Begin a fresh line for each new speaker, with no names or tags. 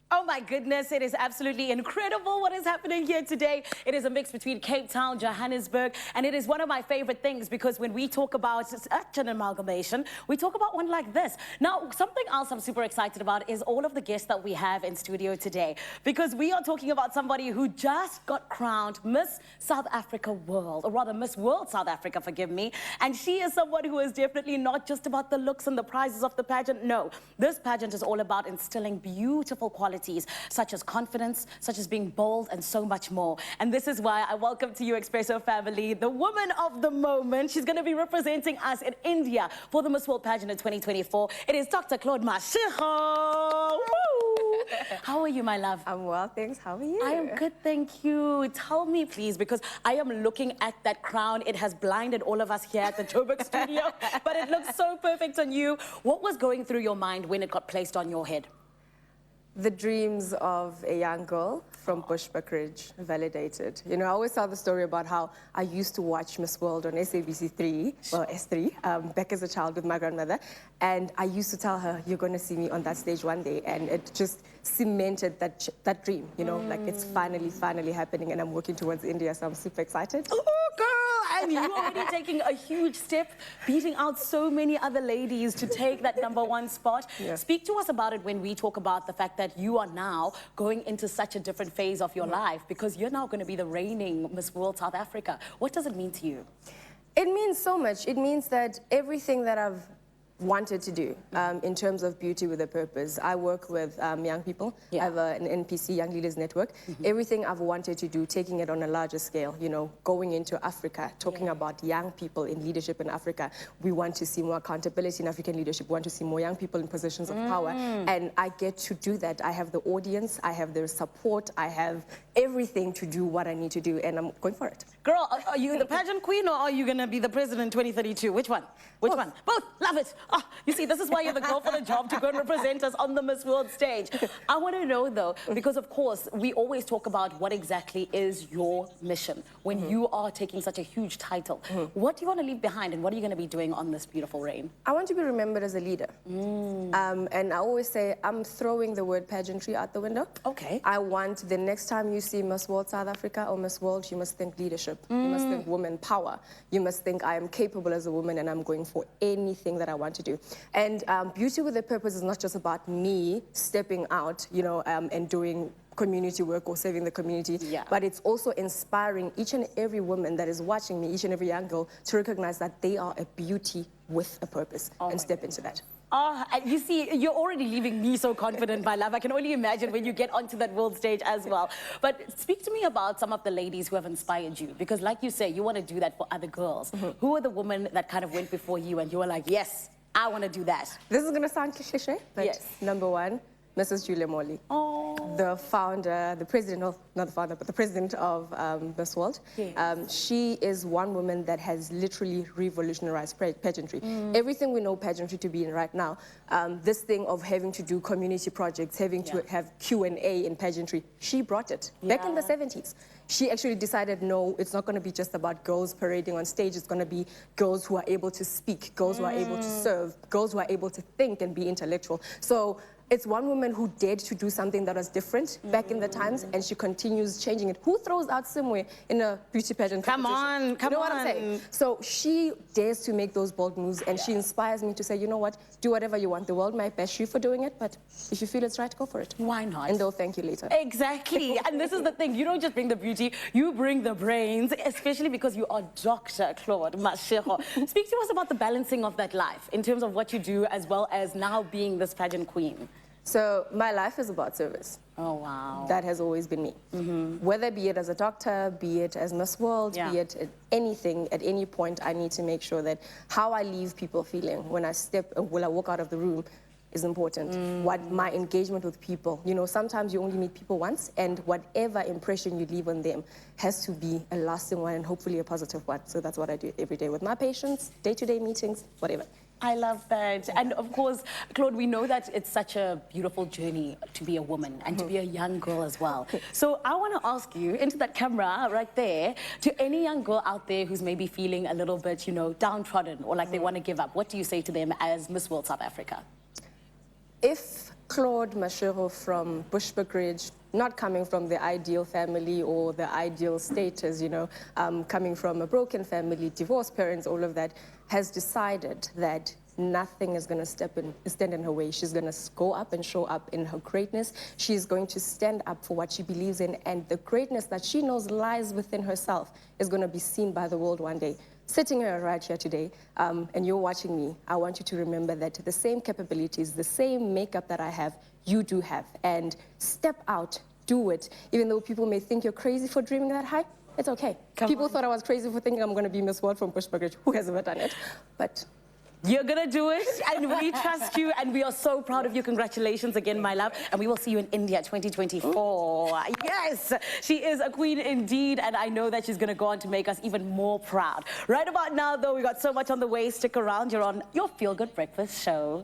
Oh my goodness, it is absolutely incredible what is happening here today. It is a mix between Cape Town, Johannesburg, and it is one of my favorite things because when we talk about such an amalgamation, we talk about one like this. Now, something else I'm super excited about is all of the guests that we have in studio today, because we are talking about somebody who just got crowned Miss South Africa World, or rather Miss World South Africa, forgive me. And she is someone who is definitely not just about the looks and the prizes of the pageant. No, this pageant is all about instilling beautiful qualities such as confidence, such as being bold, and so much more. And this is why I welcome to you, Expresso family, the woman of the moment. She's going to be representing us in India for the Miss World pageant in 2024. It is Dr. Claude Mashego. How are you, my love?
I'm well, thanks. How are you?
I am good, thank you. Tell me, please, because I am looking at that crown. It has blinded all of us here at the Joburg studio, but it looks so perfect on you. What was going through your mind when it got placed on your head?
The dreams of a young girl from Bushbuckridge validated. You know, I always tell the story about how I used to watch Miss World on SABC3, well, S3, back as a child with my grandmother. And I used to tell her, you're going to see me on that stage one day. And it just cemented that dream, you know, like it's finally happening. And I'm working towards India, so I'm super excited.
Oh, girl! And you're already taking a huge step, beating out so many other ladies to take that #1 spot. Yeah. Speak to us about it when we talk about the fact that you are now going into such a different phase of your life, because you're now going to be the reigning Miss World South Africa. What does it mean to you?
It means so much. It means that everything that I've wanted to do in terms of beauty with a purpose. I work with young people. Yeah. I have an NPC, Young Leaders Network. Everything I've wanted to do, taking it on a larger scale, you know, going into Africa, talking about young people in leadership in Africa. We want to see more accountability in African leadership. We want to see more young people in positions of power. And I get to do that. I have the audience, I have their support, I have everything to do what I need to do, and I'm going for it.
Girl, are you the pageant queen, or are you going to be the president 2032? Which one? Which one? Both. Love it. Oh, you see, this is why you're the girl for the job, to go and represent us on the Miss World stage. I want to know, though, because, of course, we always talk about what exactly is your mission when you are taking such a huge title. What do you want to leave behind, and what are you going to be doing on this beautiful reign?
I want to be remembered as a leader. And I always say I'm throwing the word pageantry out the window.
Okay.
I want the next time you see Miss World South Africa or Miss World, you must think leadership. You must think woman power. You must think I am capable as a woman and I'm going for anything that I want to do. And beauty with a purpose is not just about me stepping out, you know, and doing community work or serving the community, but it's also inspiring each and every woman that is watching me, each and every young girl, to recognize that they are a beauty with a purpose and step into that.
Oh, and you see, you're already leaving me so confident, my love. I can only imagine when you get onto that world stage as well. But speak to me about some of the ladies who have inspired you, because like you say, you want to do that for other girls. Who are the women that kind of went before you and you were like, yes, I want to do that?
This is going to sound cliché, but yes. #1, Mrs. Julia Morley, the founder, the president of, not the founder, but the president of Miss World. Yes. She is one woman that has literally revolutionized pageantry. Everything we know pageantry to be in right now, this thing of having to do community projects, having to have Q&A in pageantry, she brought it back in the 70s. She actually decided, no, it's not going to be just about girls parading on stage. It's going to be girls who are able to speak, girls who are able to serve, girls who are able to think and be intellectual. So it's one woman who dared to do something that was different back in the times, and she continues changing it. Who throws out somewhere in a beauty pageant competition?
Come on.
You know what I'm saying? So she dares to make those bold moves, and she inspires me to say, you know what, do whatever you want. The world might bash you for doing it, but if you feel it's right, go for it.
Why not?
And they'll thank you later.
Exactly. And this is the thing. You don't just bring the beauty, you bring the brains, especially because you are Dr. Claude Mashego. Speak to us about the balancing of that life in terms of what you do, as well as now being this pageant queen.
So my life is about service.
Oh, wow.
That has always been me. Whether be it as a doctor, be it as Miss World, be it at anything, at any point, I need to make sure that how I leave people feeling when I walk out of the room is important. What my engagement with people, you know, sometimes you only meet people once, and whatever impression you leave on them has to be a lasting one and hopefully a positive one. So that's what I do every day with my patients, day-to-day meetings, whatever.
I love that. And of course, Claude, we know that it's such a beautiful journey to be a woman and to be a young girl as well. So I want to ask you, into that camera right there, to any young girl out there who's maybe feeling a little bit, you know, downtrodden or like they want to give up, what do you say to them as Miss World South Africa?
If Claude Mashego from Bushbuckridge, not coming from the ideal family or the ideal status, you know, coming from a broken family, divorced parents, all of that, has decided that nothing is going to stand in her way. She's going to go up and show up in her greatness. She's going to stand up for what she believes in, and the greatness that she knows lies within herself is going to be seen by the world one day. Sitting here right here today, and you're watching me, I want you to remember that the same capabilities, the same makeup that I have, you do have. And step out, do it. Even though people may think you're crazy for dreaming that high, it's okay. People thought I was crazy for thinking I'm going to be Miss World from Bushbuckridge. Who has ever done it? But
you're going to do it, and we trust you, and we are so proud of you. Congratulations again, my love, and we will see you in India 2024. Yes, she is a queen indeed, and I know that she's going to go on to make us even more proud. Right about now, though, we got so much on the way. Stick around. You're on your Feel Good Breakfast show.